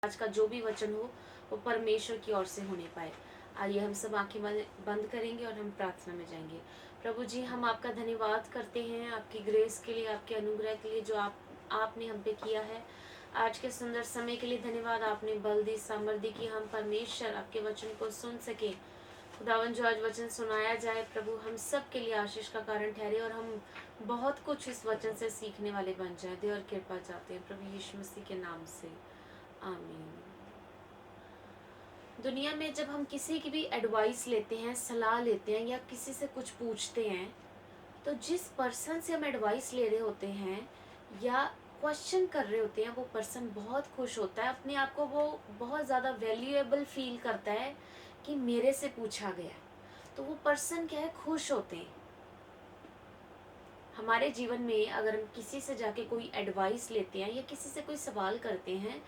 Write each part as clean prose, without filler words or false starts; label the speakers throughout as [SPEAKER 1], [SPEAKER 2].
[SPEAKER 1] आज का जो भी वचन हो वो परमेश्वर की ओर से होने पाए। आइए हम सब आंखें बंद करेंगे और हम प्रार्थना में जाएंगे। प्रभु जी, हम आपका धन्यवाद करते हैं आपकी ग्रेस के लिए, आपके अनुग्रह के लिए जो आपने हम पे किया है। आज के सुंदर समय के लिए धन्यवाद। आपने बल दी, सामर्थ दी कि हम परमेश्वर आपके वचन को सुन सके। खुदावन, जो आज वचन सुनाया जाए प्रभु, हम सब के लिए आशीष का कारण ठहरे और हम बहुत कुछ इस वचन से सीखने वाले बन जाए। दे और कृपा चाहते हैं प्रभु यीशु मसीह के नाम से, आमीन। दुनिया में जब हम किसी की भी एडवाइस लेते हैं, सलाह लेते हैं या किसी से कुछ पूछते हैं, तो जिस पर्सन से हम एडवाइस ले रहे होते हैं या क्वेश्चन कर रहे होते हैं, वो पर्सन बहुत खुश होता है। अपने आप को वो बहुत ज़्यादा वैल्यूएबल फील करता है कि मेरे से पूछा गया। तो वो पर्सन क्या है, खुश होते हैं। हमारे जीवन में अगर हम किसी से जाके कोई एडवाइस लेते हैं या किसी से कोई सवाल करते हैं,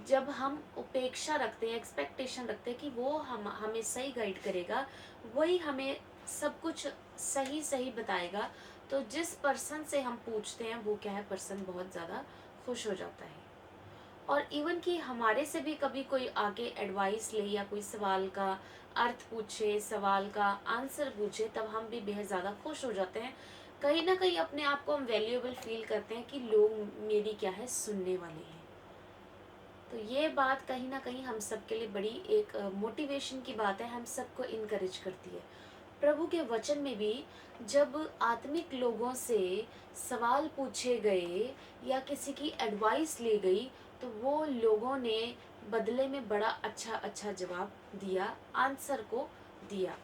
[SPEAKER 1] जब हम उपेक्षा रखते हैं, एक्सपेक्टेशन रखते हैं कि वो हमें सही गाइड करेगा, वही हमें सब कुछ सही सही बताएगा, तो जिस पर्सन से हम पूछते हैं वो क्या है, पर्सन बहुत ज़्यादा खुश हो जाता है। और इवन कि हमारे से भी कभी कोई आके एडवाइस ले या कोई सवाल का अर्थ पूछे, सवाल का आंसर पूछे, तब हम भी बेहद ज़्यादा खुश हो जाते हैं। कहीं ना कहीं अपने आप को हम वैल्यूएबल फील करते हैं कि लोग मेरी क्या है, सुनने वाले हैं। तो ये बात कहीं ना कहीं हम सब के लिए बड़ी एक मोटिवेशन की बात है, हम सबको इनकरेज करती है। प्रभु के वचन में भी जब आत्मिक लोगों से सवाल पूछे गए या किसी की एडवाइस ली गई, तो वो लोगों ने बदले में बड़ा अच्छा अच्छा जवाब दिया, आंसर को दिया।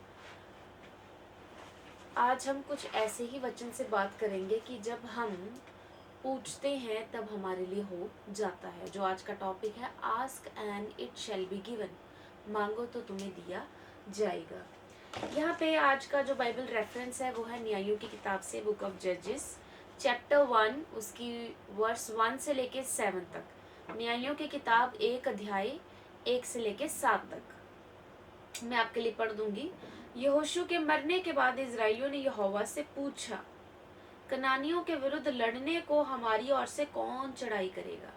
[SPEAKER 1] आज हम कुछ ऐसे ही वचन से बात करेंगे कि जब हम पूछते हैं तब हमारे लिए हो जाता है। जो आज का टॉपिक है, ask and it shall be given, मांगो तो तुम्हें दिया जाएगा। यहाँ पे आज का जो बाइबल रेफरेंस है वो है न्यायों की किताब से, बुक ऑफ जजेस चैप्टर 1, उसकी वर्स 1 से लेके 7 तक। न्यायों की किताब 1 अध्याय 1 से लेके 7 तक मैं आपके लिए पढ़ दूंगी। यहोशू के मरने के बाद इजराइलियों ने यहोवा से पूछा, कनानियों के विरुद्ध लड़ने को हमारी ओर से कौन चढ़ाई करेगा।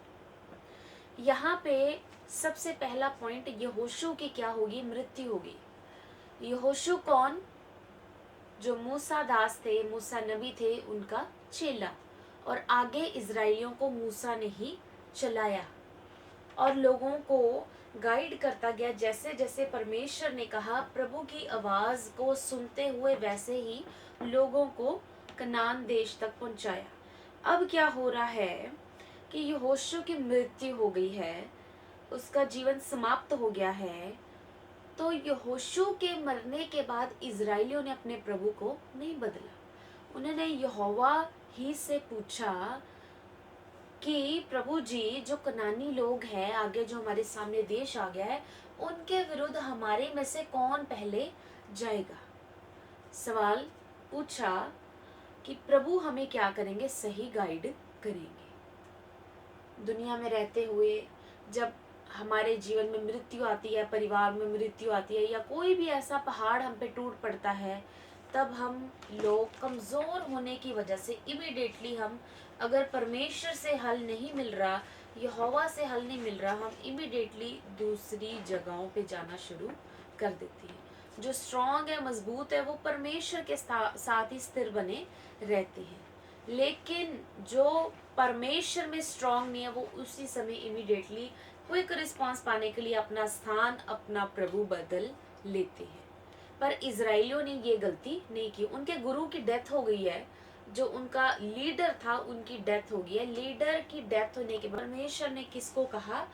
[SPEAKER 1] यहाँ पे सबसे पहला पॉइंट, यहोशू की क्या होगी, मृत्यु होगी। यहोशू कौन, जो मूसा दास थे, मूसा नबी थे, उनका चेला। और आगे इजराइलियों को मूसा ने ही चलाया और लोगों को गाइड करता गया। जैसे जैसे परमेश्वर ने कहा, प्रभु की आवाज को सुनते हुए वैसे ही लोगों को कनान देश तक पहुंचाया। अब क्या हो रहा है कि यहोशू की मृत्यु हो गई है, उसका जीवन समाप्त हो गया है। तो यहोशू के मरने के बाद इजराइलियों ने अपने प्रभु को नहीं बदला। उन्होंने यहोवा ही से पूछा कि प्रभु जी, जो कनानी लोग हैं, आगे जो हमारे सामने देश आ गया है, उनके विरुद्ध हमारे में से कौन पहले जाएगा। सवाल पूछा कि प्रभु हमें क्या करेंगे, सही गाइड करेंगे। दुनिया में रहते हुए जब हमारे जीवन में मृत्यु आती है, परिवार में मृत्यु आती है, या कोई भी ऐसा पहाड़ हम पे टूट पड़ता है, तब हम लोग कमज़ोर होने की वजह से इमीडिएटली हम, अगर परमेश्वर से हल नहीं मिल रहा, यहोवा से हल नहीं मिल रहा, हम इमीडिएटली दूसरी जगहों पे जाना शुरू कर देते हैं। जो स्ट्रांग है, मजबूत है, वो परमेश्वर के साथ ही स्थिर बने रहते हैं। लेकिन जो परमेश्वर में स्ट्रांग नहीं है, वो उसी समय इमीडिएटली क्विक रिस्पांस पाने के लिए अपना स्थान, अपना प्रभु बदल लेते हैं। पर इजराइलियों ने ये गलती नहीं की। उनके गुरु की डेथ हो गई है, जो उनका लीडर था उनकी डेथ हो गई है। लीडर की डेथ होने के बाद परमेश्वर ने किसको कहा,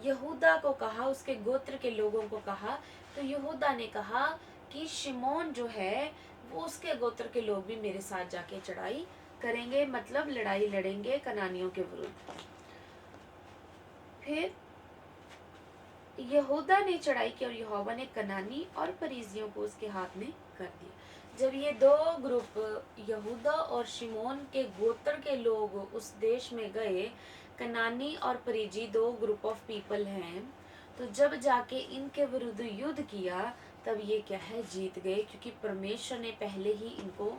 [SPEAKER 1] यहूदा को कहा, उसके गोत्र के लोगों को कहा। तो यहूदा ने कहा कि शिमोन जो है, वो उसके गोत्र के लोग भी मेरे साथ जाके चढ़ाई करेंगे, मतलब लड़ाई लड़ेंगे कनानियों के विरुद्ध। फिर यहूदा ने चढ़ाई की और यहोवा ने कनानी और परिजियों को उसके हाथ में कर दिया। जब ये दो ग्रुप, यहूदा और शिमोन के गोत्र के लोग उस देश में गए, कनानी और परिजी दो ग्रुप ऑफ पीपल हैं, तो जब जाके इनके विरुद्ध युद्ध किया, तब ये क्या है, जीत गए। क्योंकि परमेश्वर ने पहले ही इनको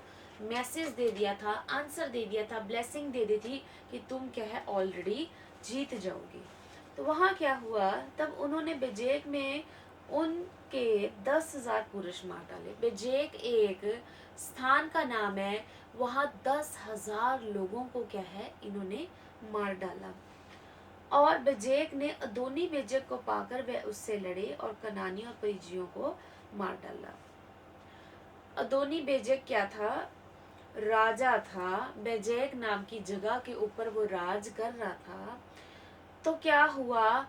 [SPEAKER 1] मैसेज दे दिया था, आंसर दे दिया था, ब्लेसिंग दे दी थी कि तुम क्या है, ऑलरेडी जीत जाओगे। तो वहाँ क्या हुआ, तब उन्होंने बेजेक में उनके 10,000 पुरुष मार डाले। बेजेक एक स्थान का नाम है, वहाँ 10,000 लोगों को क्या है, इन्होंने मार डाला। और बेजेक ने अदोनी बेजेक को पाकर वह उससे लड़े और कनानी और परिजियों को मार डाला। अदोनी बेजेक क्या था, राजा था। बेजेक नाम की जगह के ऊपर वो राज कर रहा था। तो क्या हुआ,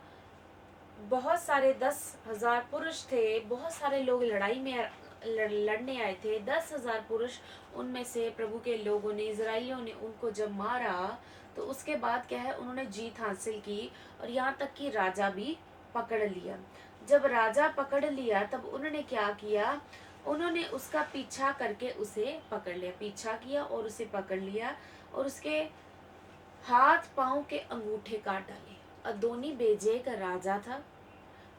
[SPEAKER 1] बहुत सारे 10,000 पुरुष थे, बहुत सारे लोग लड़ाई में लड़ने आए थे। 10,000 पुरुष, उनमें से प्रभु के लोगों ने, इजराइलियों ने उनको जब मारा, तो उसके बाद क्या है, उन्होंने जीत हासिल की और यहाँ तक कि राजा भी पकड़ लिया। जब राजा पकड़ लिया तब उन्होंने क्या किया, उन्होंने उसका पीछा करके उसे पकड़ लिया, पीछा किया और उसे पकड़ लिया और उसके हाथ पांव के अंगूठे काट डाले। अदोनी बेजेक राजा था,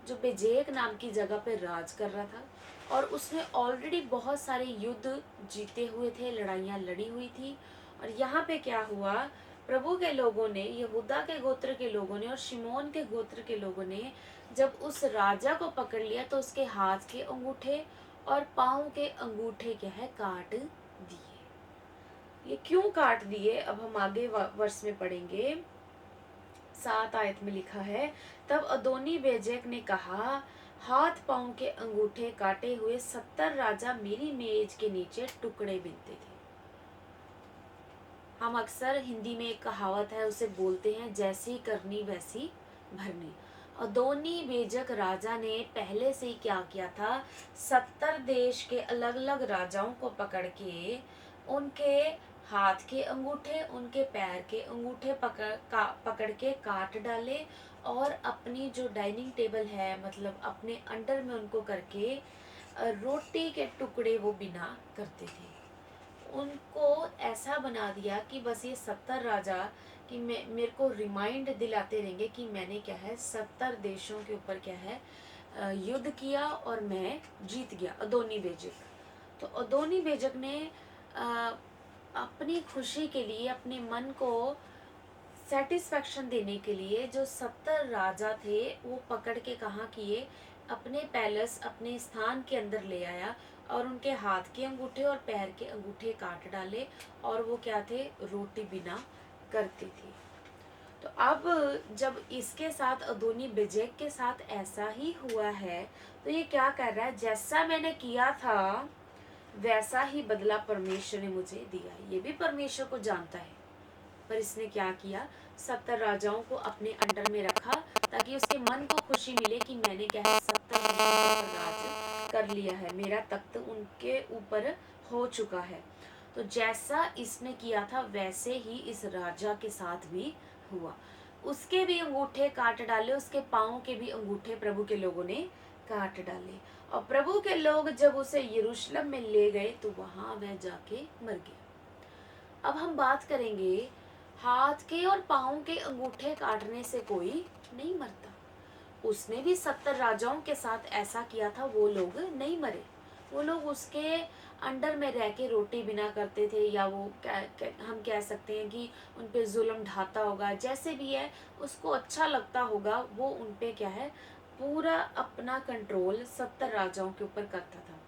[SPEAKER 1] जो बेजेक नाम की जगह पे राज कर रहा था, और उसने ऑलरेडी बहुत सारे युद्ध जीते हुए थे, लड़ाइयाँ लड़ी हुई थी। और यहाँ पे क्या हुआ, प्रभु के लोगों ने, यहूदा के गोत्र के लोगों ने और शिमोन के गोत्र के लोगों ने जब उस राजा को पकड़ लिया तो उसके हाथ के अंगूठे और पाँव के अंगूठे क्या है, काट दिए। ये क्यों काट दिए, अब हम आगे वर्ष में पढ़ेंगे। 7 आयत में लिखा है, तब अदोनी बेजेक ने कहा, हाथ पांव के अंगूठे काटे हुए 70 राजा मेरी मेज के नीचे टुकड़े बिनते थे। हम अक्सर हिंदी में एक कहावत है, उसे बोलते हैं, जैसी करनी वैसी भरनी। अदोनी बेजक राजा ने पहले से ही क्या किया था, 70 देश के अलग अलग राजाओं को पकड़ के उनके हाथ के अंगूठे, उनके पैर के अंगूठे पकड़ के काट डाले और अपनी जो डाइनिंग टेबल है, मतलब अपने अंडर में उनको करके रोटी के टुकड़े वो बिना करते थे। उनको ऐसा बना दिया कि बस ये 70 राजा कि मेरे को रिमाइंड दिलाते रहेंगे कि मैंने क्या है, 70 देशों के ऊपर क्या है, युद्ध किया और मैं जीत गया। अदोनी बेजक, तो अदोनी बेजक ने अपनी खुशी के लिए, अपने मन को सेटिस्फेक्शन देने के लिए जो 70 राजा थे वो पकड़ के कहाँ किए, अपने पैलेस, अपने स्थान के अंदर ले आया और उनके हाथ के अंगूठे और पैर के अंगूठे काट डाले और वो क्या थे, रोटी बिना करते थे। तो अब जब इसके साथ अदोनी बेजेक के साथ ऐसा ही हुआ है, तो ये क्या कर रहा है, जैसा मैंने किया था वैसा ही बदला परमेश्वर ने मुझे दिया। ये भी परमेश्वर को जानता है, पर इसने क्या किया, 70 राजाओं को अपने अंडर में रखा ताकि उसके मन को खुशी मिले कि मैंने क्या है, 70 देशों पर राज कर लिया है, मेरा तख्त उनके ऊपर हो चुका है। तो जैसा इसने किया था वैसे ही इस राजा के साथ भी हुआ। उसके भी अंगूठे काट डाले, उसके पाँव के भी अंगूठे प्रभु के लोगों ने काट डाले। और प्रभु के लोग जब उसे यरूशलेम में ले गए तो वहां वह जाके मर गया। अब हम बात करेंगे, हाथ के और पाँव के अंगूठे काटने से कोई नहीं मरता। उसने भी 70 राजाओं के साथ ऐसा किया था, वो लोग नहीं मरे। वो लोग उसके अंडर में रह के रोटी बिना करते थे, या वो हम कह सकते हैं कि उन पे जुल्म ढाता होगा, जैसे भी है उसको अच्छा लगता होगा, वो उन पे क्या है, पूरा अपना कंट्रोल 70 राजाओं के ऊपर करता था।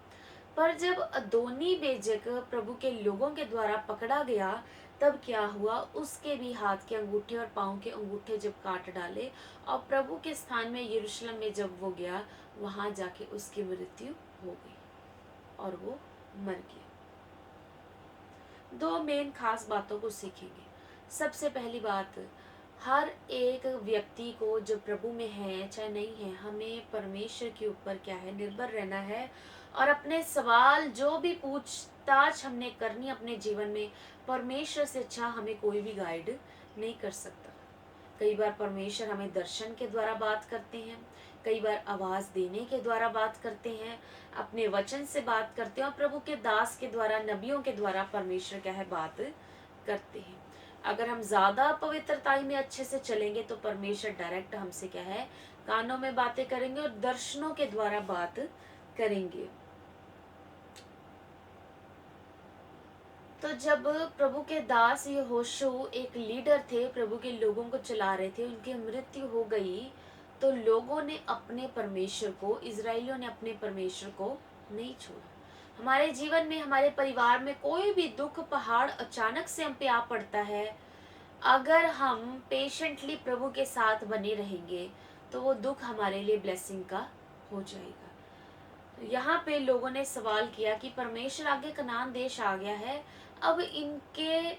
[SPEAKER 1] पर जब अदोनी बेजक प्रभु के लोगों के द्वारा पकड़ा गया तब क्या हुआ, उसके भी हाथ के अंगूठे और पाँव के अंगूठे जब काट डाले और प्रभु के स्थान में यरूशलेम में जब वो गया, वहां जाके उसकी मृत्यु हो गई और वो मर गया। दो मेन खास बातों को सीखेंगे। सबसे पहली बात, हर एक व्यक्ति को जो प्रभु में है चाहे नहीं है, हमें परमेश्वर के ऊपर क्या है, निर्भर रहना है और अपने सवाल जो भी पूछताछ हमने करनी अपने जीवन में, परमेश्वर से अच्छा हमें कोई भी गाइड नहीं कर सकता। कई बार परमेश्वर हमें दर्शन के द्वारा बात करते हैं, कई बार आवाज देने के द्वारा बात करते हैं, अपने वचन से बात करते हैं और प्रभु के दास के द्वारा, नबियों के द्वारा परमेश्वर क्या है, बात करते हैं। अगर हम ज्यादा पवित्रताई में अच्छे से चलेंगे तो परमेश्वर डायरेक्ट हमसे क्या है, कानों में बातें करेंगे और दर्शनों के द्वारा बात करेंगे। तो जब प्रभु के दास यहोशू एक लीडर थे, प्रभु के लोगों को चला रहे थे, उनकी मृत्यु हो गई, तो लोगों ने अपने परमेश्वर को, इजरायलियों ने अपने परमेश्वर को नहीं छोड़ा। हमारे जीवन में, हमारे परिवार में कोई भी दुख पहाड़ अचानक से हम पे आ पड़ता है, अगर हम पेशेंटली प्रभु के साथ बने रहेंगे तो वो दुख हमारे लिए ब्लेसिंग का हो जाएगा। यहाँ पे लोगों ने सवाल किया कि परमेश्वर आगे कनान देश आ गया है, अब इनके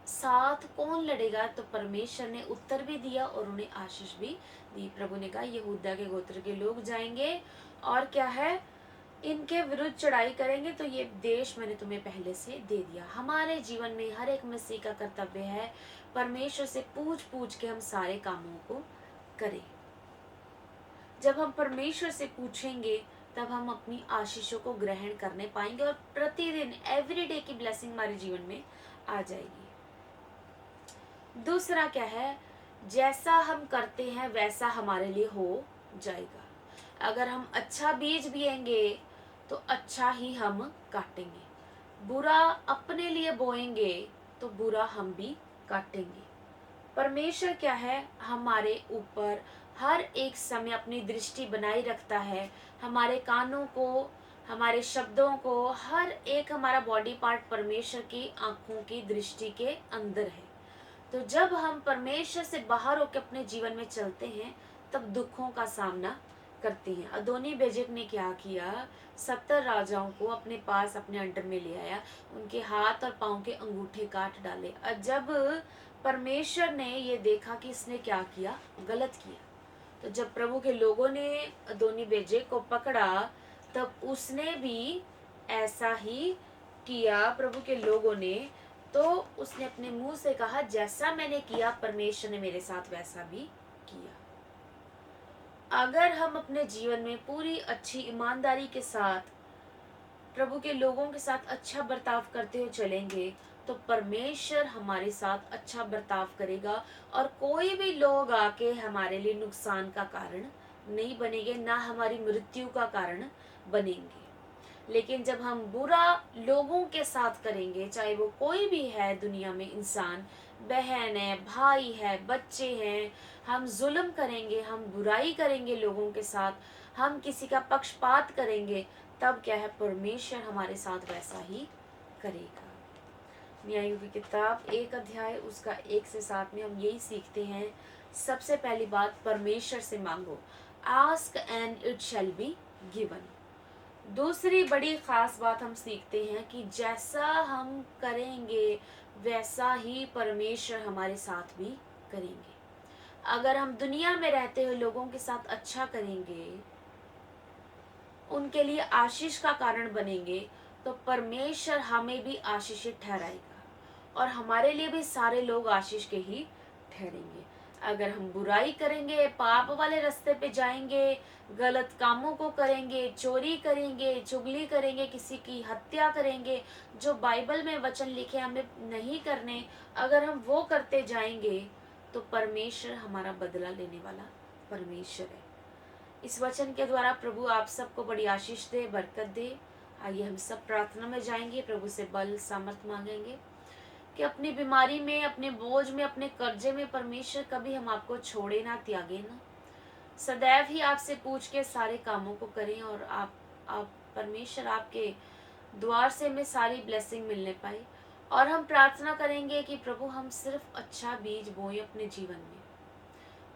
[SPEAKER 1] साथ कौन लड़ेगा? तो परमेश्वर ने उत्तर भी दिया और उन्हें आशीष भी दी। प्रभु ने कहा यहूदा के गोत्र के लोग जाएंगे और क्या है, इनके विरुद्ध चढ़ाई करेंगे, तो ये देश मैंने तुम्हें पहले से दे दिया। हमारे जीवन में हर एक मसीह का कर्तव्य है परमेश्वर से पूछ पूछ के हम सारे कामों को करें। जब हम परमेश्वर से पूछेंगे तब हम अपनी आशीषों को ग्रहण करने पाएंगे और प्रतिदिन एवरीडे की ब्लेसिंग हमारे जीवन में आ जाएगी। दूसरा क्या है, जैसा हम करते हैं वैसा हमारे लिए हो जाएगा। अगर हम अच्छा बीज बोएंगे तो अच्छा ही हम काटेंगे, बुरा अपने लिए बोएंगे तो बुरा हम भी काटेंगे। परमेश्वर क्या है, हमारे ऊपर हर एक समय अपनी दृष्टि बनाए रखता है। हमारे कानों को, हमारे शब्दों को, हर एक हमारा बॉडी पार्ट परमेश्वर की आंखों की दृष्टि के अंदर है। तो जब हम परमेश्वर से बाहर होकर अपने जीवन में चलते हैं तब दुखों का सामना करते हैं। अदोनी बेजेक ने क्या किया, 70 राजाओं को अपने पास अपने अंडर में ले आया, उनके हाथ और पांव के अंगूठे काट डाले। और जब परमेश्वर ने ये देखा कि इसने क्या किया, गलत किया, तो जब प्रभु के लोगों ने अदोनी बेजेक को पकड़ा तब उसने भी ऐसा ही किया। प्रभु के लोगों ने, तो उसने अपने मुंह से कहा जैसा मैंने किया परमेश्वर ने मेरे साथ वैसा भी किया। अगर हम अपने जीवन में पूरी अच्छी ईमानदारी के साथ प्रभु के लोगों के साथ अच्छा बर्ताव करते हुए चलेंगे तो परमेश्वर हमारे साथ अच्छा बर्ताव करेगा और कोई भी लोग आके हमारे लिए नुकसान का कारण नहीं बनेंगे, ना हमारी मृत्यु का कारण बनेंगे। लेकिन जब हम बुरा लोगों के साथ करेंगे, चाहे वो कोई भी है दुनिया में, इंसान, बहन है, भाई है, बच्चे हैं, हम जुल्म करेंगे, हम बुराई करेंगे लोगों के साथ, हम किसी का पक्षपात करेंगे, तब क्या है, परमेश्वर हमारे साथ वैसा ही करेगा। न्यायों की किताब 1 अध्याय उसका 1 से 7 में हम यही सीखते हैं। सबसे पहली बात, परमेश्वर से मांगो, ask and it shall be given. दूसरी बड़ी खास बात हम सीखते हैं कि जैसा हम करेंगे वैसा ही परमेश्वर हमारे साथ भी करेंगे। अगर हम दुनिया में रहते हुए लोगों के साथ अच्छा करेंगे, उनके लिए आशीष का कारण बनेंगे, तो परमेश्वर हमें भी आशीषित ठहराएगा और हमारे लिए भी सारे लोग आशीष के ही ठहरेंगे। अगर हम बुराई करेंगे, पाप वाले रास्ते पे जाएंगे, गलत कामों को करेंगे, चोरी करेंगे, चुगली करेंगे, किसी की हत्या करेंगे, जो बाइबल में वचन लिखे हमें नहीं करने, अगर हम वो करते जाएंगे तो परमेश्वर हमारा बदला लेने वाला परमेश्वर है। इस वचन के द्वारा प्रभु आप सबको बड़ी आशीष दे, बरकत दे। आइए हम सब प्रार्थना में जाएंगे, प्रभु से बल सामर्थ मांगेंगे कि अपनी बीमारी में, अपने बोझ में, अपने कर्जे में परमेश्वर कभी हम आपको छोड़े ना, त्यागे ना, सदैव ही आपसे पूछ के सारे कामों को करें और आप परमेश्वर आपके द्वार से हमें सारी ब्लेसिंग मिलने पाए। और हम प्रार्थना करेंगे कि प्रभु हम सिर्फ अच्छा बीज बोएं अपने जीवन में।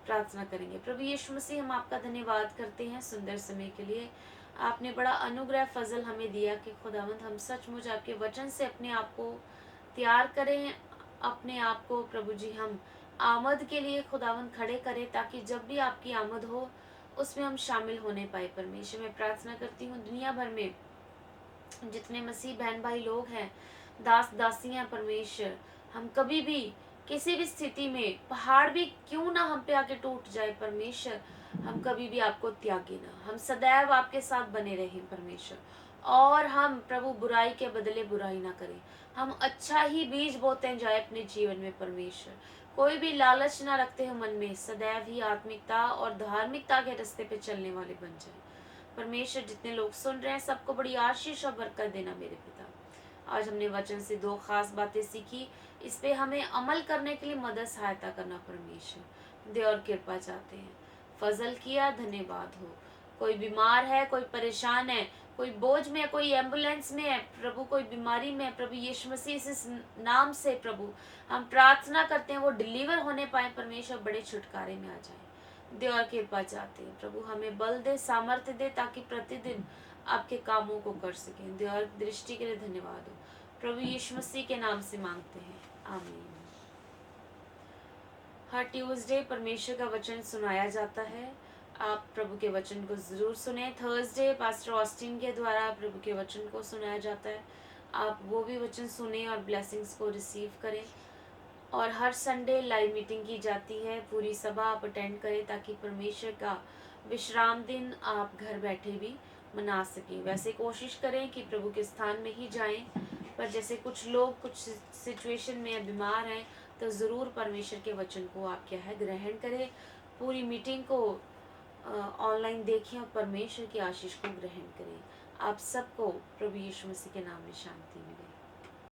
[SPEAKER 1] प्रार्थना करेंगे। प्रभु यीशु मसीह, हम आपका धन्यवाद करते हैं सुंदर समय के लिए। आपने बड़ा अनुग्रह फजल हमें दिया कि खुदावंद हम सचमुच आपके वचन से अपने आप को तैयार करें, अपने आप को प्रभु जी हम आमद के लिए खुदावंद खड़े करें, ताकि जब भी आपकी आमद हो उसमें हम शामिल होने पाए। परमेश्वर, मैं प्रार्थना करती हूँ दुनिया भर में जितने मसीह बहन भाई लोग हैं, दास दासियां, परमेश्वर हम कभी भी किसी भी स्थिति में, पहाड़ भी क्यों ना हम पे आके टूट जाए, परमेश्वर हम कभी भी आपको त्यागे ना, हम सदैव आपके साथ बने रहें परमेश्वर। और हम प्रभु बुराई के बदले बुराई ना करें, हम अच्छा ही बीज बोते जाए अपने जीवन में परमेश्वर। कोई भी लालच ना रखते हो मन में, सदैव ही आत्मिकता और धार्मिकता के रास्ते पे चलने वाले बन जाए परमेश्वर। जितने लोग सुन रहे हैं सबको बड़ी आशीष और बरकत देना मेरे पिता। आज हमने वचन से 2 खास बातें सीखी। इस पे हमें अमल करने के लिए मदद सहायता करना परमेश्वर दे और कृपा चाहते हैं। फजल किया, धन्यवाद हो। कोई बीमार है, कोई परेशान है, कोई बोझ में है, कोई एम्बुलेंस में है प्रभु, कोई बीमारी में है प्रभु यीशु मसीह, इस नाम से प्रभु हम प्रार्थना करते हैं वो डिलीवर होने पाए परमेश्वर, बड़े छुटकारे में आ जाए। दे और कृपा चाहते हैं प्रभु, हमें बल दे, सामर्थ्य दे, ताकि प्रतिदिन आपके कामों को कर सकें। दे और दृष्टि के लिए धन्यवाद हो प्रभु यीशु मसीह के नाम से मांगते हैं, आमीन। हर ट्यूसडे परमेश्वर का वचन सुनाया जाता है। आप प्रभु के वचन को ज़रूर सुने। थर्सडे पास्टर ऑस्टिन के द्वारा प्रभु के वचन को सुनाया जाता है। आप वो भी वचन सुने और ब्लेसिंग्स को रिसीव करें। और हर संडे लाइव मीटिंग की जाती है, पूरी सभा आप अटेंड करें ताकि परमेश्वर का विश्राम दिन आप घर बैठे भी मना सकें। वैसे कोशिश करें कि प्रभु के स्थान में ही जाएं, पर जैसे कुछ लोग कुछ सिचुएशन में बीमार हैं तो ज़रूर परमेश्वर के वचन को आप क्या है ग्रहण करें। पूरी मीटिंग को ऑनलाइन देखें और परमेश्वर की आशीष को ग्रहण करें। आप सबको प्रभु यीशु मसीह के नाम में शांति मिले।